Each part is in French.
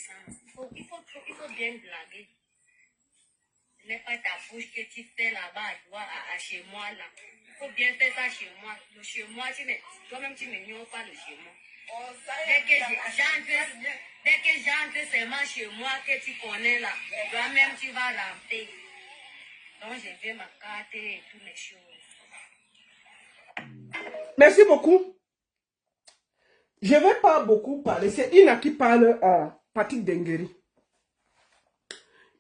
connaissance. Il faut bien blaguer. Ce n'est pas ta bouche que tu fais là-bas à chez moi là. Il faut bien faire ça chez moi. Le chez moi, toi-même tu n'ignores pas le chez moi. Dès que j'entre seulement chez moi que tu connais là, toi-même tu vas rentrer. Donc je vais ma carte et toutes les choses. Merci beaucoup. Je ne vais pas beaucoup parler. C'est Ina qui parle à Patrick Dengueri.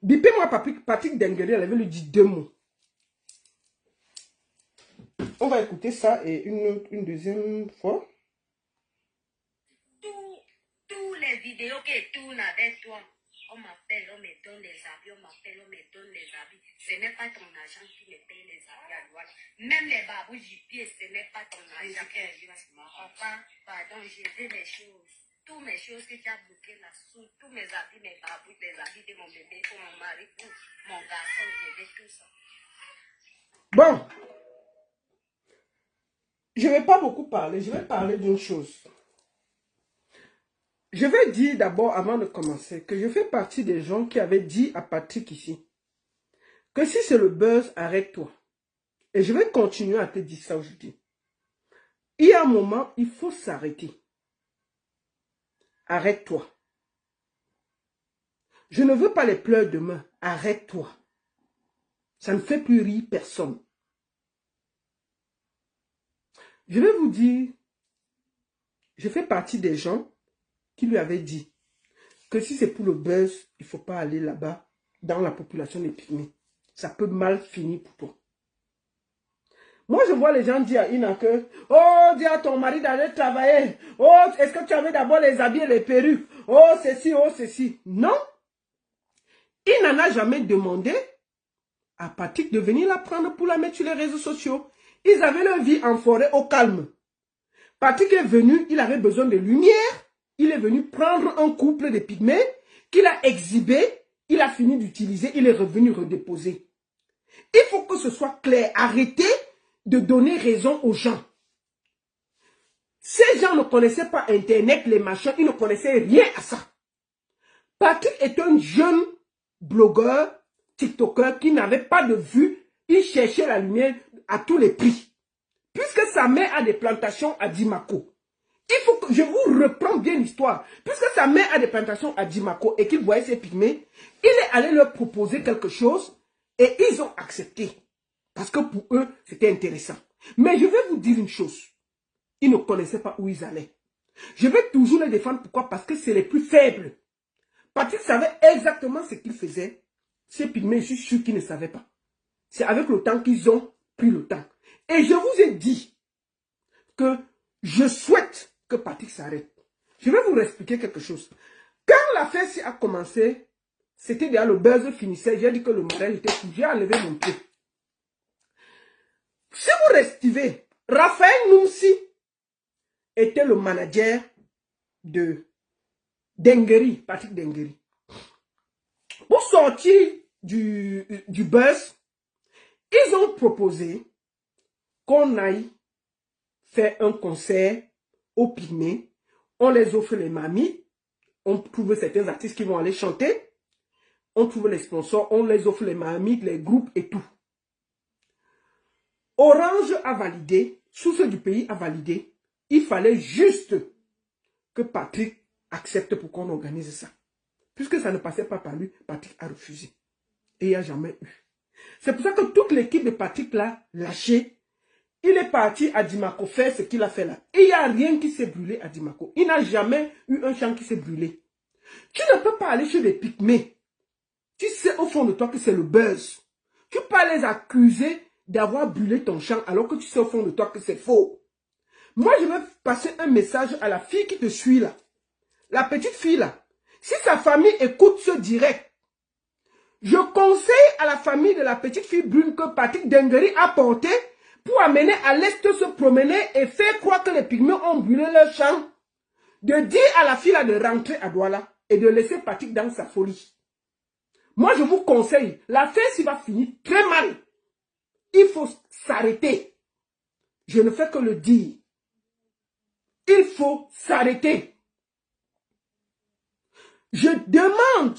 Bipez-moi Patrick Dengueri, elle avait lui dit 2 mots. On va écouter ça et une deuxième fois. Tous les vidéos qui tournent avec toi, on m'appelle, on me donne les habits, on m'appelle, on me donne les habits. Ce n'est pas ton argent qui me paye les habits à Douala. Même les babous du pied, ce n'est pas ton argent. Enfin, pardon, j'ai vu les choses. Toutes mes choses que tu as bloquées là, tous mes habits, mes babous, les habits de mon bébé, pour mon mari, pour mon garçon, j'ai vu tout ça. Bon. Je ne vais pas beaucoup parler, je vais parler d'une chose. Je vais dire d'abord, avant de commencer, que je fais partie des gens qui avaient dit à Patrick ici, que si c'est le buzz, arrête-toi. Et je vais continuer à te dire ça aujourd'hui. Il y a un moment, il faut s'arrêter. Arrête-toi. Je ne veux pas les pleurs demain. Arrête-toi. Ça ne fait plus rire personne. Je vais vous dire, je fais partie des gens qui lui avaient dit que si c'est pour le buzz, il ne faut pas aller là-bas dans la population des pygmées. Ça peut mal finir pour toi. Moi, je vois les gens dire à Ina que, oh, dis à ton mari d'aller travailler. Oh, est-ce que tu avais d'abord les habits et les perruques? Oh, ceci, oh, ceci. Non. Il n'en a jamais demandé à Patrick de venir la prendre pour la mettre sur les réseaux sociaux. Ils avaient leur vie en forêt au calme. Patrick est venu, il avait besoin de lumière. Il est venu prendre un couple de pygmées qu'il a exhibé. Il a fini d'utiliser, il est revenu redéposer. Il faut que ce soit clair. Arrêtez de donner raison aux gens. Ces gens ne connaissaient pas Internet, les machins, ils ne connaissaient rien à ça. Patrick est un jeune blogueur, tiktoker qui n'avait pas de vue. Il cherchait la lumière à tous les prix. Puisque sa mère a des plantations à Dimako. Il faut que je vous reprends bien l'histoire. Puisque sa mère a des plantations à Dimako et qu'il voyait ses pygmées, il est allé leur proposer quelque chose et ils ont accepté. Parce que pour eux, c'était intéressant. Mais je vais vous dire une chose. Ils ne connaissaient pas où ils allaient. Je vais toujours les défendre. Pourquoi? Parce que c'est les plus faibles. Patrick savait exactement ce qu'il faisait. Ces pygmées, je suis sûr qu'ils ne savaient pas. C'est avec le temps qu'ils ont pris le temps. Et je vous ai dit que je souhaite que Patrick s'arrête. Je vais vous expliquer quelque chose. Quand l'affaire a commencé, c'était déjà le buzz finissait. J'ai dit que le mariage était fou. J'ai enlevé mon pied. Si vous restivez, Raphaël Noumsi était le manager de Dengueri, Patrick Dengueri. Pour sortir du buzz, ils ont proposé qu'on aille faire un concert aux pygmées. On les offre les mamies. On trouve certains artistes qui vont aller chanter. On trouve les sponsors. On les offre les mamies, les groupes et tout. Orange a validé. Source du pays a validé. Il fallait juste que Patrick accepte pour qu'on organise ça. Puisque ça ne passait pas par lui, Patrick a refusé. Et il n'y a jamais eu. C'est pour ça que toute l'équipe de Patrick l'a lâché. Il est parti à Dimako faire ce qu'il a fait là. Et il n'y a rien qui s'est brûlé à Dimako. Il n'a jamais eu un champ qui s'est brûlé. Tu ne peux pas aller chez des pygmées. Tu sais au fond de toi que c'est le buzz. Tu ne peux pas les accuser d'avoir brûlé ton champ alors que tu sais au fond de toi que c'est faux. Moi, je vais passer un message à la fille qui te suit là. La petite fille là. Si sa famille écoute ce direct, je conseille à la famille de la petite fille brune que Patrick Dengueri a porté pour amener à l'est se promener et faire croire que les pygmées ont brûlé leur champ. De dire à la fille là de rentrer à Douala et de laisser Patrick dans sa folie. Moi, je vous conseille, l'affaire s'y va finir très mal. Il faut s'arrêter. Je ne fais que le dire. Il faut s'arrêter. Je demande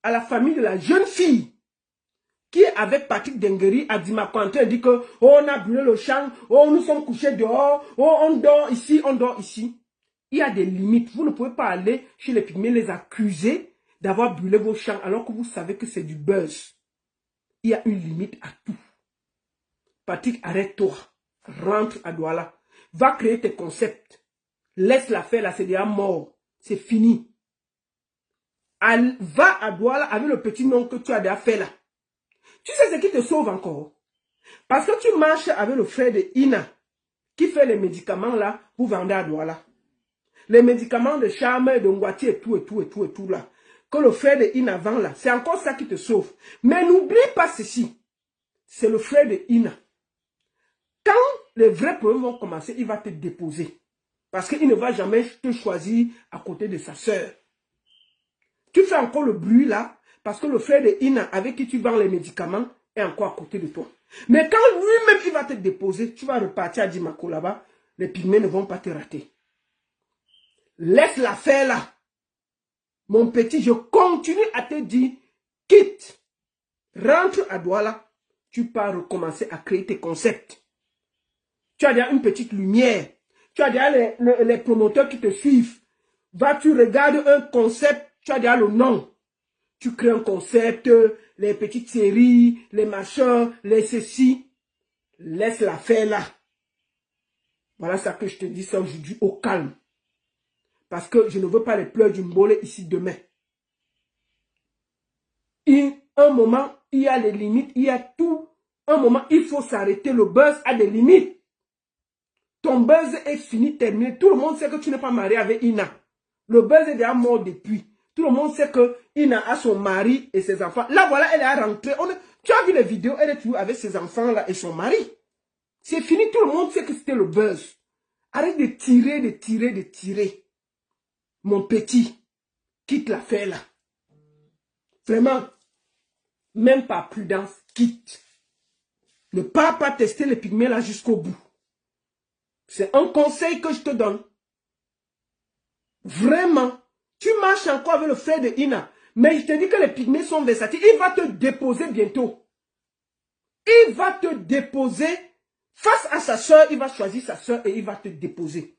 à la famille de la jeune fille qui est avec Patrick Dengueri à Dimaquanté, dit que oh, on a brûlé le champ, oh, nous sommes couchés dehors, oh, on dort ici, on dort ici. Il y a des limites. Vous ne pouvez pas aller chez les pygmées les accuser d'avoir brûlé vos champs alors que vous savez que c'est du buzz. Il y a une limite à tout. Patrick, arrête-toi. Rentre à Douala. Va créer tes concepts. Laisse-la faire là, c'est déjà mort. C'est fini. Va à Douala avec le petit nom que tu as déjà fait là. Tu sais ce qui te sauve encore? Parce que tu marches avec le frère de Ina qui fait les médicaments là pour vendre à Douala. Les médicaments de charme, de Ngwati et tout là. Que le frère de Ina vend là. C'est encore ça qui te sauve. Mais n'oublie pas ceci. C'est le frère de Ina. Quand les vrais problèmes vont commencer, il va te déposer. Parce qu'il ne va jamais te choisir à côté de sa sœur. Tu fais encore le bruit là. Parce que le frère de Ina, avec qui tu vends les médicaments, est encore à côté de toi. Mais quand lui-même, il va te déposer, tu vas repartir à Dimako là-bas, les pygmées ne vont pas te rater. Laisse-la faire là. Mon petit, je continue à te dire, quitte, rentre à Douala, tu pars recommencer à créer tes concepts. Tu as déjà une petite lumière. Tu as déjà les promoteurs qui te suivent. Va, tu regardes un concept, tu as déjà le nom. Tu crées un concept, les petites séries, les machins, les ceci. Laisse-la faire là. Voilà ça que je te dis ça aujourd'hui au calme. Parce que je ne veux pas les pleurs du mbolé ici demain. Un moment, il y a les limites, il y a tout. Un moment, il faut s'arrêter. Le buzz a des limites. Ton buzz est fini, terminé. Tout le monde sait que tu n'es pas marié avec Ina. Le buzz est déjà mort depuis. Tout le monde sait que Ina a son mari et ses enfants. Là, voilà, elle est rentrée. Tu as vu les vidéos, elle est toujours avec ses enfants là et son mari. C'est fini, tout le monde sait que c'était le buzz. Arrête de tirer. Mon petit, quitte l'affaire là. Vraiment, même par prudence, quitte. Ne pas tester les pygmées là jusqu'au bout. C'est un conseil que je te donne. Vraiment. Tu marches encore avec le frère de Ina. Mais je te dis que les pygmées sont versatiles. Il va te déposer bientôt. Il va te déposer. Face à sa soeur, il va choisir sa soeur et il va te déposer.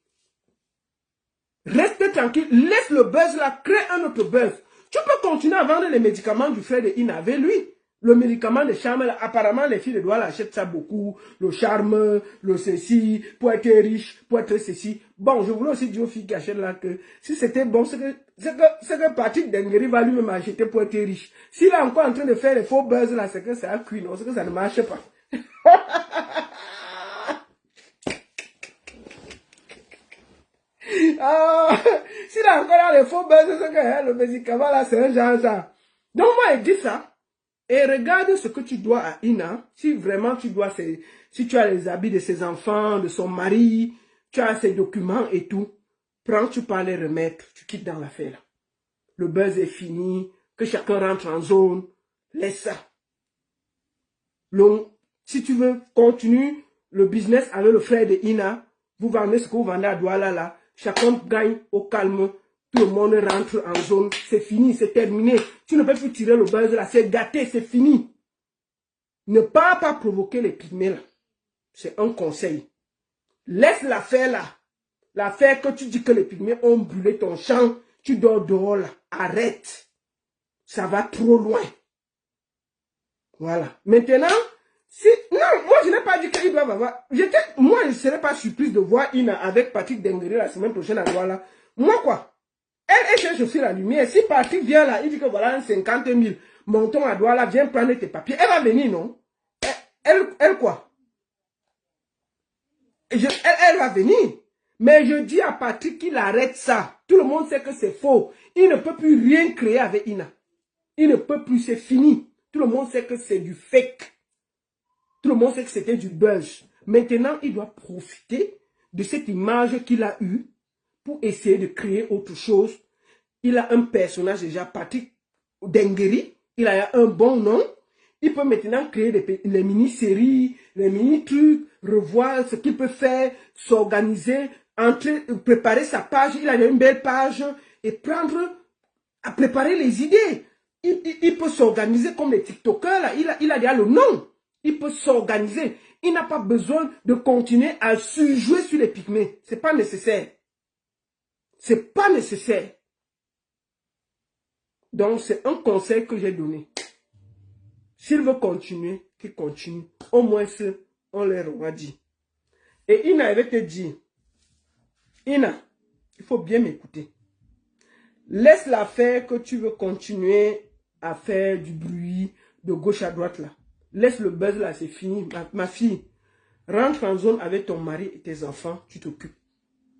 Reste tranquille. Laisse le buzz là. Crée un autre buzz. Tu peux continuer à vendre les médicaments du frère de Ina avec lui. Le médicament de charme, là, apparemment, les filles de Douala achètent ça beaucoup. Le charme, le ceci, pour être riche, pour être ceci. Bon, je voulais aussi dire aux filles qui achètent là que si c'était bon, c'est que Patrick Dengueri va lui-même acheter pour être riche. S'il est encore en train de faire les faux buzz là, c'est que ça a cuit, non, c'est que ça ne marche pas. S'il a encore là les faux buzz, c'est que le médicament là, c'est un genre ça. Donc moi, il dit ça. Et regarde ce que tu dois à Ina. Si vraiment tu dois, si tu as les habits de ses enfants, de son mari, tu as ses documents et tout, prends, tu peux les remettre, tu quittes dans l'affaire. Le buzz est fini, que chacun rentre en zone, laisse ça. Donc, si tu veux, continue le business avec le frère de Ina, vous vendez ce que vous vendez à Douala là, chacun gagne au calme. Tout le monde rentre en zone. C'est fini, c'est terminé. Tu ne peux plus tirer le buzz là. C'est gâté, c'est fini. Ne pas provoquer les pygmées là. C'est un conseil. Laisse l'affaire là. L'affaire que tu dis que les pygmées ont brûlé ton champ. Tu dors dehors là. Arrête. Ça va trop loin. Voilà. Maintenant, non, moi je n'ai pas dit qu'ils doivent avoir. Moi, je ne serais pas surprise de voir Ina avec Patrick Dengueri la semaine prochaine à Douala. Moi quoi? Elle cherche aussi la lumière. Si Patrick vient là, il dit que voilà, 50 000, montons à Douala, viens prendre tes papiers. Elle va venir, non? Elle quoi? Elle va venir. Mais je dis à Patrick qu'il arrête ça. Tout le monde sait que c'est faux. Il ne peut plus rien créer avec Ina. Il ne peut plus, c'est fini. Tout le monde sait que c'est du fake. Tout le monde sait que c'était du buzz. Maintenant, il doit profiter de cette image qu'il a eue pour essayer de créer autre chose. Il a un personnage déjà, Patrick Dengueri. Il a un bon nom. Il peut maintenant créer les mini-séries, les mini-trucs, revoir ce qu'il peut faire, s'organiser, préparer sa page. Il a une belle page et prendre à préparer les idées. Il peut s'organiser comme les TikTokers, là. Il a déjà le nom. Il peut s'organiser. Il n'a pas besoin de continuer à surjouer sur les pygmées. Ce n'est pas nécessaire. Ce n'est pas nécessaire. Donc, c'est un conseil que j'ai donné. S'il veut continuer, qu'il continue. Au moins, on leur aura dit. Et Ina avait te dire, Ina, il faut bien m'écouter. Laisse-la faire que tu veux continuer à faire du bruit de gauche à droite là. Laisse le buzz là, c'est fini. Ma fille, rentre en zone avec ton mari et tes enfants, tu t'occupes.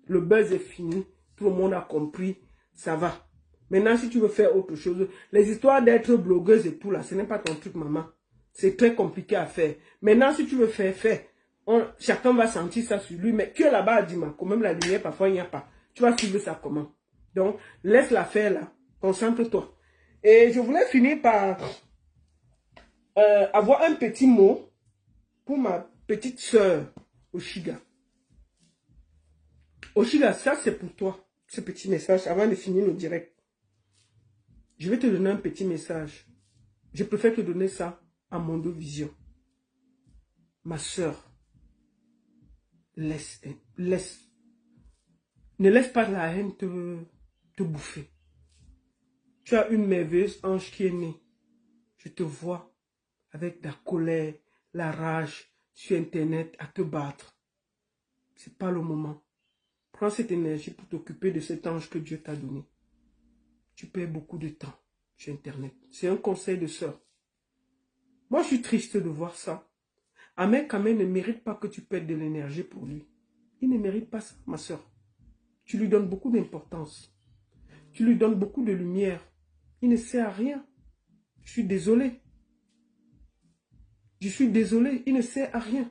Le buzz est fini, tout le monde a compris, ça va. Maintenant, si tu veux faire autre chose, les histoires d'être blogueuse et tout là, ce n'est pas ton truc, maman. C'est très compliqué à faire. Maintenant, si tu veux faire, fais. Chacun va sentir ça sur lui, mais tu es là-bas à Dima, quand même la lumière, parfois il n'y a pas. Tu vas suivre ça comment? Donc, laisse-la faire là, concentre-toi. Et je voulais finir par avoir un petit mot pour ma petite soeur, Oshiga. Oshiga, ça c'est pour toi, ce petit message, avant de finir le direct. Je vais te donner un petit message. Je préfère te donner ça à Mondo Vision. Ma soeur, ne laisse pas la haine te bouffer. Tu as une merveilleuse ange qui est née. Je te vois avec la colère, la rage sur Internet à te battre. Ce n'est pas le moment. Prends cette énergie pour t'occuper de cet ange que Dieu t'a donné. Tu perds beaucoup de temps sur Internet. C'est un conseil de sœur. Moi, je suis triste de voir ça. Ahmed Kamel ne mérite pas que tu perdes de l'énergie pour lui. Il ne mérite pas ça, ma sœur. Tu lui donnes beaucoup d'importance. Tu lui donnes beaucoup de lumière. Il ne sert à rien. Je suis désolé. Je suis désolé. Il ne sert à rien.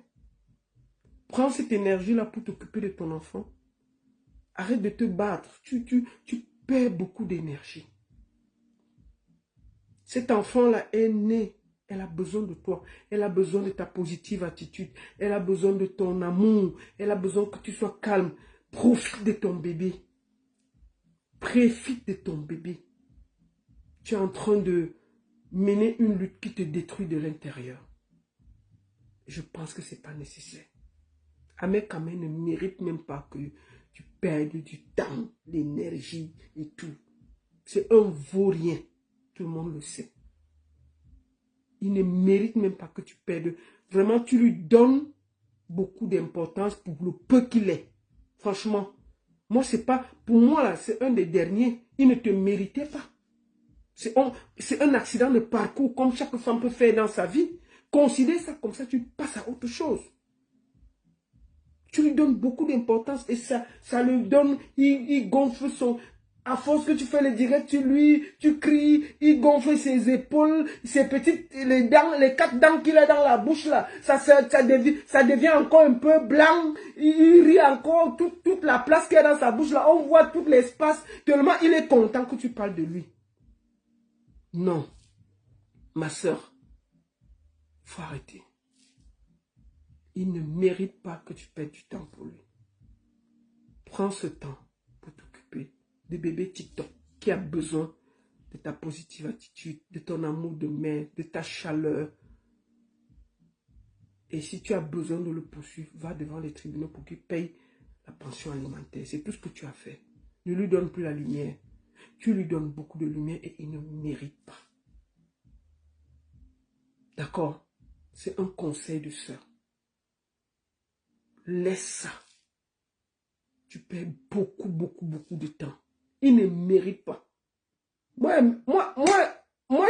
Prends cette énergie-là pour t'occuper de ton enfant. Arrête de te battre. Tu perds beaucoup d'énergie. Cet enfant-là est né. Elle a besoin de toi. Elle a besoin de ta positive attitude. Elle a besoin de ton amour. Elle a besoin que tu sois calme. Profite de ton bébé. Profite de ton bébé. Tu es en train de mener une lutte qui te détruit de l'intérieur. Je pense que ce n'est pas nécessaire. Ahmed Kamel ne mérite même pas que tu perdes du temps, l'énergie et tout. C'est un vaurien. Tout le monde le sait. Il ne mérite même pas que tu perdes. Vraiment, tu lui donnes beaucoup d'importance pour le peu qu'il est. Franchement, moi, c'est pas... Pour moi, là, c'est un des derniers. Il ne te méritait pas. C'est un accident de parcours comme chaque femme peut faire dans sa vie. Considère ça comme ça, tu passes à autre chose. Tu lui donnes beaucoup d'importance et ça lui donne... Il gonfle son... À force que tu fais le direct sur lui, tu cries, il gonfle ses épaules, ses petites, les dents, les 4 dents qu'il a dans la bouche là, ça devient encore un peu blanc, il rit encore, toute la place qu'il y a dans sa bouche là, on voit tout l'espace, tellement il est content que tu parles de lui. Non, ma soeur, faut arrêter. Il ne mérite pas que tu perdes du temps pour lui. Prends ce temps pour t'occuper de bébé TikTok qui a besoin de ta positive attitude, de ton amour de mère, de ta chaleur. Et si tu as besoin de le poursuivre, va devant les tribunaux pour qu'il paye la pension alimentaire. C'est tout ce que tu as fait. Ne lui donne plus la lumière. Tu lui donnes beaucoup de lumière et il ne mérite pas. D'accord? C'est un conseil de sœur. Laisse ça. Tu perds beaucoup de temps. Il ne mérite pas. Moi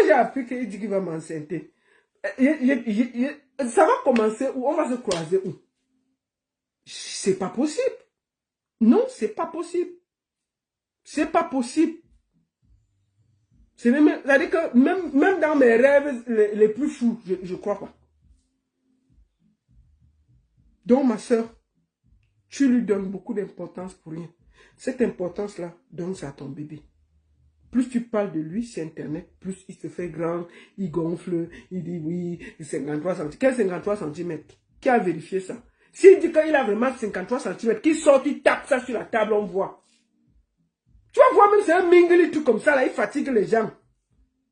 j'ai appris qu'il dit qu'il va m'enceinter. Ça va commencer où? On va se croiser où? C'est pas possible. Non, c'est pas possible. C'est pas possible. C'est-à-dire que même dans mes rêves les plus fous, je crois pas. Donc ma soeur, tu lui donnes beaucoup d'importance pour rien. Cette importance-là, donne ça à ton bébé. Plus tu parles de lui sur Internet, plus il se fait grand, il gonfle, il dit oui, 53 cm. Quel 53 cm? Qui a vérifié ça? S'il dit qu'il a vraiment 53 cm, qu'il sort, il tape ça sur la table, on voit. Tu vas voir même c'est un mingli tout comme ça, là, il fatigue les gens.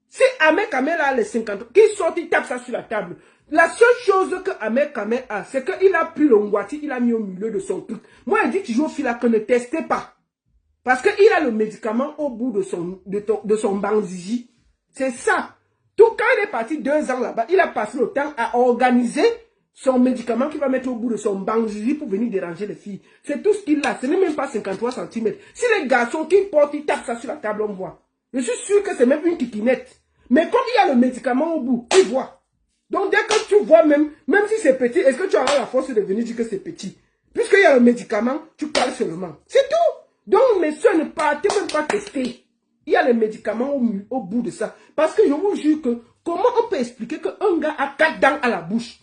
Si Ahmed Kamel a les 50, qu'il sort, il tape ça sur la table. La seule chose que Ahmed Kamel a, c'est qu'il a pris le Ngwati, il a mis au milieu de son truc. Moi, il dit toujours au fil que ne testez pas. Parce qu'il a le médicament au bout de son banziji. C'est ça. Tout quand il est parti 2 ans là-bas, il a passé le temps à organiser son médicament qu'il va mettre au bout de son banziji pour venir déranger les filles. C'est tout ce qu'il a. Ce n'est même pas 53 cm. Si les garçons qui portent, ils tapent ça sur la table, on voit. Je suis sûr que c'est même une kikinette. Mais comme il y a le médicament au bout, il voit. Donc dès que tu vois même si c'est petit, est-ce que tu auras la force de venir dire que c'est petit? Puisqu'il y a le médicament, tu parles seulement. C'est tout. Donc mes soeurs, ne partez même pas tester. Il y a les médicaments au bout de ça. Parce que je vous jure que, comment on peut expliquer qu'un gars a 4 dents à la bouche?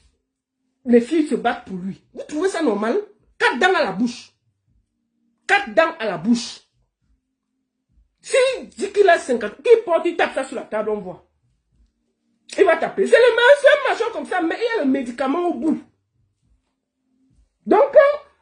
Les filles se battent pour lui. Vous trouvez ça normal? 4 dents à la bouche. 4 dents à la bouche. S'il dit qu'il a 50, qu'il porte, il tape ça sur la table, on voit. Il va taper. C'est le même machin comme ça, mais il y a le médicament au bout. Donc,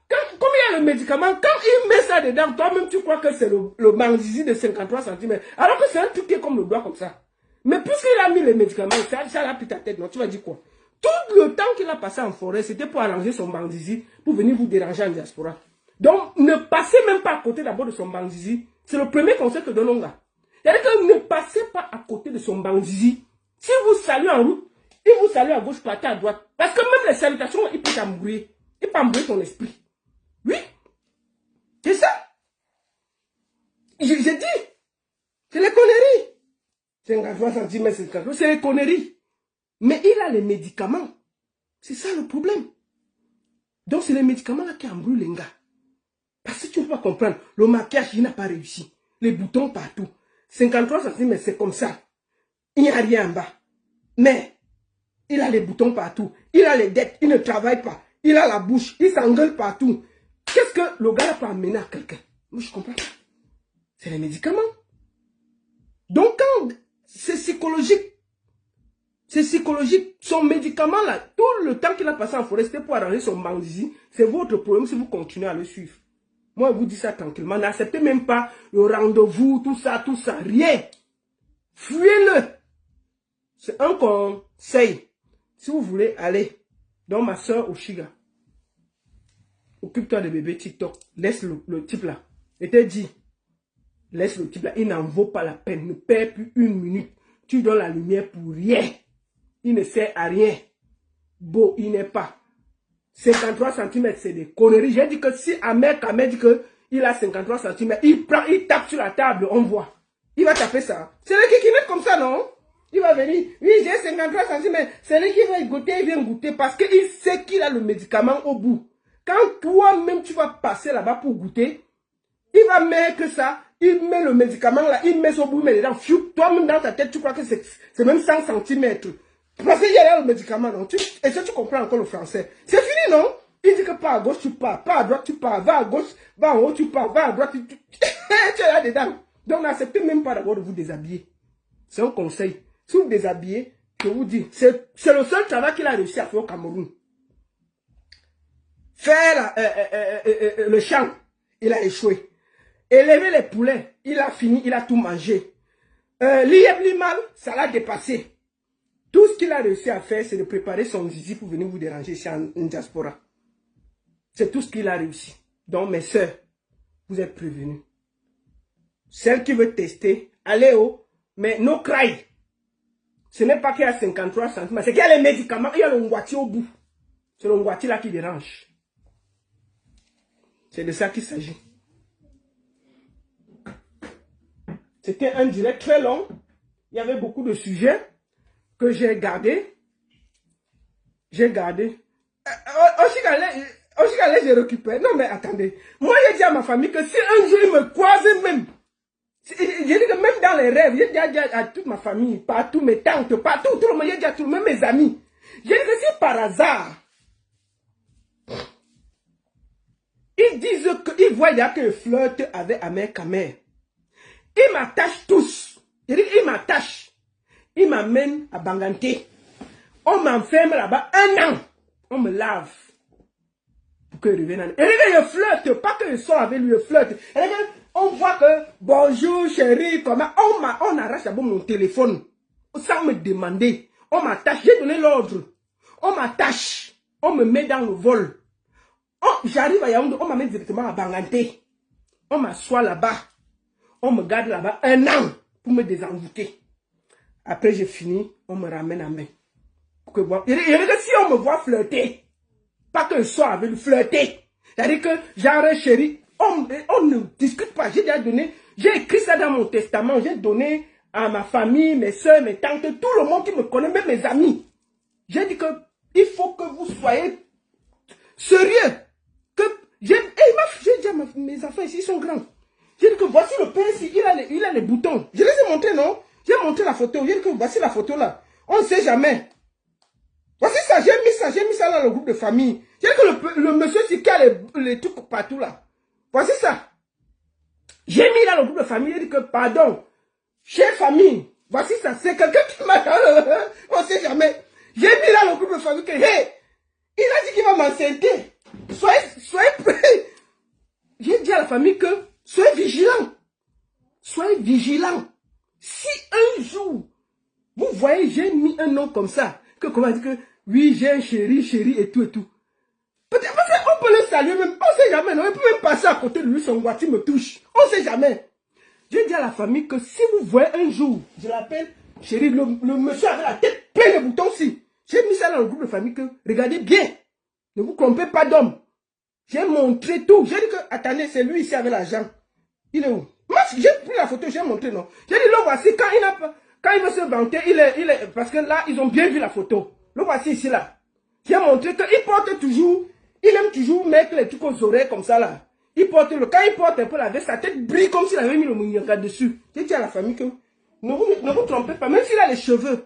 comme il y a le médicament, quand il met ça dedans, toi-même, tu crois que c'est le banzizi de 53 cm. Alors que c'est un truc qui est comme le doigt comme ça. Mais puisqu'il a mis les médicaments, ça l'a pris ta tête, non? Tu vas dire quoi? Tout le temps qu'il a passé en forêt, c'était pour arranger son banzizi, pour venir vous déranger en diaspora. Donc, ne passez même pas à côté d'abord de son banzizi. C'est le premier conseil que donne là. C'est-à-dire que ne passez pas à côté de son banzizi. Si vous saluez en route, il vous salue à gauche, partez à droite. Parce que même les salutations, il peut t'embrouiller. Il peut embrouiller ton esprit. Oui. C'est ça. J'ai dit. C'est les conneries. 53 cm, c'est les conneries. Mais il a les médicaments. C'est ça le problème. Donc c'est les médicaments là qui embrouillent les gars. Parce que tu ne peux pas comprendre. Le maquillage, il n'a pas réussi. Les boutons partout. 53 cm, c'est comme ça. Il n'y a rien en bas. Mais, il a les boutons partout. Il a les dettes. Il ne travaille pas. Il a la bouche. Il s'engueule partout. Qu'est-ce que le gars peut amener à quelqu'un? Moi, je comprends pas. C'est les médicaments. Donc, quand c'est psychologique. C'est psychologique. Son médicament, là, tout le temps qu'il a passé en forêt, c'était pour arranger son banzizi. C'est votre problème si vous continuez à le suivre. Moi, je vous dis ça tranquillement. N'acceptez même pas le rendez-vous, tout ça, rien. Fuyez-le. C'est un conseil. Si vous voulez aller dans ma soeur Oshiga, occupe-toi de bébé TikTok. Laisse le type là. Je t'ai dit, laisse le type là. Il n'en vaut pas la peine. Ne perds plus 1 minute. Tu donnes la lumière pour rien. Il ne sert à rien. Beau, il n'est pas. 53 cm, c'est des conneries. J'ai dit que si Ahmed dit qu'il a 53 cm, il tape sur la table, on voit. Il va taper ça. C'est le qui met comme ça, non? Il va venir, oui, j'ai 53 cm, c'est lui qui va goûter, il vient goûter parce qu'il sait qu'il a le médicament au bout. Quand toi-même tu vas passer là-bas pour goûter, il va mettre ça, il met le médicament là, il met son bout, il met dedans, toi-même dans ta tête, tu crois que c'est même 100 cm. Parce qu'il y a le médicament, non? Est-ce que tu comprends encore le français? C'est fini, non? Il dit que pas à gauche, tu pars, pas à droite, tu pars, va à gauche, va en haut, tu pars, va à droite, tu es là dedans. Donc n'acceptez même pas d'abord de vous déshabiller. C'est un conseil. Si vous déshabillez, je vous dis, c'est le seul travail qu'il a réussi à faire au Cameroun. Faire le champ, il a échoué. Élever les poulets, il a fini, il a tout mangé. L'IEB-Limal, ça l'a dépassé. Tout ce qu'il a réussi à faire, c'est de préparer son zizi pour venir vous déranger ici en diaspora. C'est tout ce qu'il a réussi. Donc, mes soeurs, vous êtes prévenus. Celle qui veut tester, allez haut, mais no cry. Ce n'est pas qu'il y a 53 cm, c'est qu'il y a les médicaments, il y a le ngwati au bout. C'est le ngwati là qui dérange. C'est de ça qu'il s'agit. C'était un direct très long. Il y avait beaucoup de sujets que j'ai gardés. J'ai gardé. Oshigale, j'ai récupéré. Non, mais attendez. Moi, j'ai dit à ma famille que si un jour il me croise même, j'ai dit que même dans les rêves, j'ai dit à toute ma famille, partout, mes tantes, partout, tout le monde, j'ai dit à tout le monde, même mes amis. J'ai dit que si par hasard, ils disent qu'ils voient que je flirte avec Ahmed Kamel, ils m'attachent tous. J'ai dit qu'ils m'attachent. Ils m'amènent à Banganté. On m'enferme là-bas 1 an. On me lave. Pour que je revienne. Et je flirte. Pas que je sois avec lui, je flirte. On voit que, bonjour chérie, comment, on arrache d'abord mon téléphone, sans me demander. On m'attache, j'ai donné l'ordre. On m'attache, on me met dans le vol. J'arrive à Yaoundé, on m'amène directement à Banganté. On m'assoit là-bas. On me garde là-bas 1 an pour me désenvoûter. Après, j'ai fini, on me ramène à main. Pour que voir. Il y a que si on me voit flirter, pas que je sois avec lui flirter. C'est-à-dire que, genre, chérie, on ne discute pas. J'ai déjà donné, j'ai écrit ça dans mon testament. J'ai donné à ma famille, mes soeurs, mes tantes, tout le monde qui me connaît, même mes amis. J'ai dit que il faut que vous soyez sérieux. Que j'ai dit à mes enfants ici, ils sont grands. J'ai dit que voici le père ici, il a les boutons. Je les ai montrés, non? J'ai montré la photo. J'ai dit que voici la photo là. On ne sait jamais. Voici ça, j'ai mis ça dans le groupe de famille. J'ai dit que le monsieur ici qui a les trucs partout là. Voici ça. J'ai mis dans le groupe de famille, j'ai dit que pardon, chère famille, voici ça. C'est quelqu'un qui m'a... On ne sait jamais. J'ai mis dans le groupe de famille que, hey, il a dit qu'il va m'enceinter. Soyez prêts. J'ai dit à la famille que, soyez vigilants. Soyez vigilants. Si un jour, vous voyez, j'ai mis un nom comme ça, que comment dire que, oui, j'ai un chéri et tout et tout. Peut-être qu'on peut le saluer même, on ne sait jamais, non, il peut même passer à côté de lui, son voiture me touche. On ne sait jamais. J'ai dit à la famille que si vous voyez un jour, je l'appelle, chéri, le monsieur avec la tête pleine de boutons aussi. J'ai mis ça dans le groupe de famille que, regardez bien, ne vous trompez pas d'homme. J'ai montré tout. J'ai dit que, attendez, c'est lui ici avec l'argent. Il est où? Moi, j'ai pris la photo, j'ai montré, non. J'ai dit, le voici, quand il veut se vanter, parce que là, ils ont bien vu la photo. Le voici ici, là. J'ai montré qu'il porte toujours, il aime toujours mettre les trucs aux oreilles comme ça, là. Quand il porte un peu la veste, sa tête brille comme s'il avait mis le mounianga dessus. J'ai dit à la famille que, ne vous trompez pas, même s'il a les cheveux,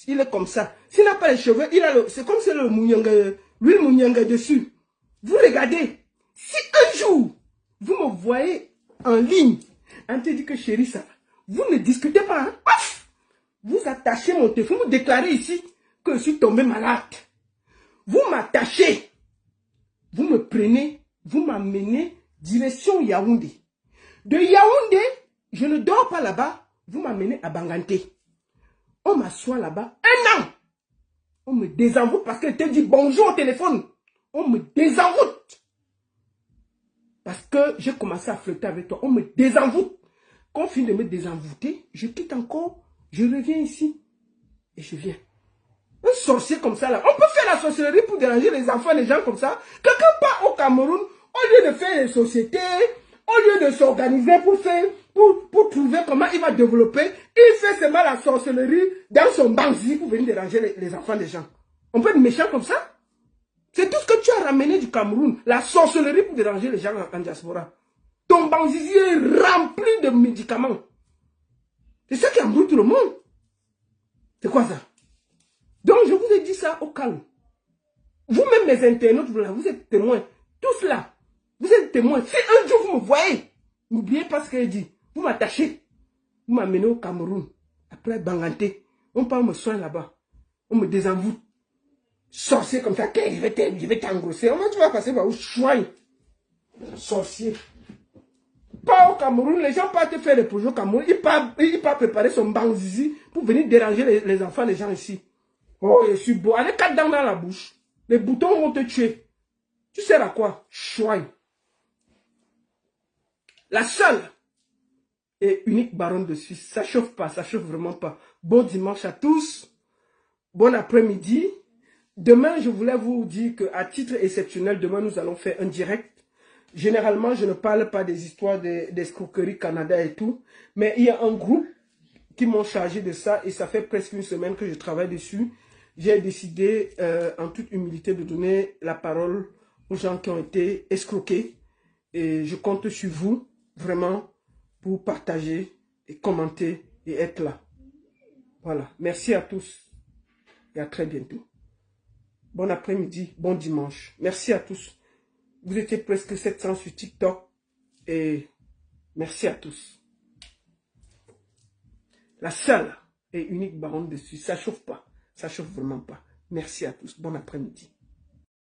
il est comme ça. S'il n'a pas les cheveux, c'est comme si le mounianga, l'huile mounianga dessus. Vous regardez, si un jour, vous me voyez en ligne, on te dit que chérie, ça, vous ne discutez pas, hein? Vous attachez mon téléphone, vous déclarez ici que je suis tombé malade. Vous m'attachez, vous me prenez, vous m'amenez direction Yaoundé. De Yaoundé, je ne dors pas là-bas, vous m'amenez à Banganté. On m'assoit là-bas 1 an. On me désenvoûte parce qu'elle te dit bonjour au téléphone. On me désenvoûte. Parce que j'ai commencé à flirter avec toi. On me désenvoûte. Quand on finit de me désenvoûter, je quitte encore. Je reviens ici. Et je viens. Un sorcier comme ça là. On peut faire la sorcellerie pour déranger les enfants, les gens comme ça. Quelqu'un part au Cameroun, au lieu de faire les sociétés, au lieu de s'organiser pour trouver comment il va développer, il fait seulement la sorcellerie dans son banzi pour venir déranger les enfants des gens. On peut être méchant comme ça? C'est tout ce que tu as ramené du Cameroun. La sorcellerie pour déranger les gens en diaspora. Ton banzizi est rempli de médicaments. C'est ça qui embrouille tout le monde. C'est quoi ça? Donc je vous ai dit ça au calme. Vous-même les internautes, vous êtes témoins. Tous là, vous êtes témoins. Si un jour vous me voyez, n'oubliez pas ce qu'elle dit. Vous m'attachez. Vous m'amenez au Cameroun. Après Banganté, on part me soigner là-bas. On me désenvoûte. Sorcier comme ça, je vais t'engrosser. Comment tu vas passer par où? Chouaille. Sorcier. Pas au Cameroun, les gens partent faire des projets au Cameroun. Il part préparer son banzizi pour venir déranger les enfants des gens ici. Oh, je suis beau. Allez, 4 dents dans la bouche. Les boutons vont te tuer. Tu sais à quoi? Chouaille. La seule et unique baronne de Suisse. Ça chauffe pas, ça chauffe vraiment pas. Bon dimanche à tous. Bon après-midi. Demain, je voulais vous dire qu'à titre exceptionnel, demain, nous allons faire un direct. Généralement, je ne parle pas des histoires d'escroquerie Canada et tout. Mais il y a un groupe qui m'ont chargé de ça et ça fait presque 1 semaine que je travaille dessus. J'ai décidé, en toute humilité, de donner la parole aux gens qui ont été escroqués. Et je compte sur vous, vraiment, pour partager et commenter et être là. Voilà. Merci à tous et à très bientôt. Bon après-midi, bon dimanche. Merci à tous. Vous étiez presque 700 sur TikTok et merci à tous. La seule et unique baronne de Suisse, ça chauffe pas. Ça chauffe vraiment pas. Merci à tous. Bon après-midi.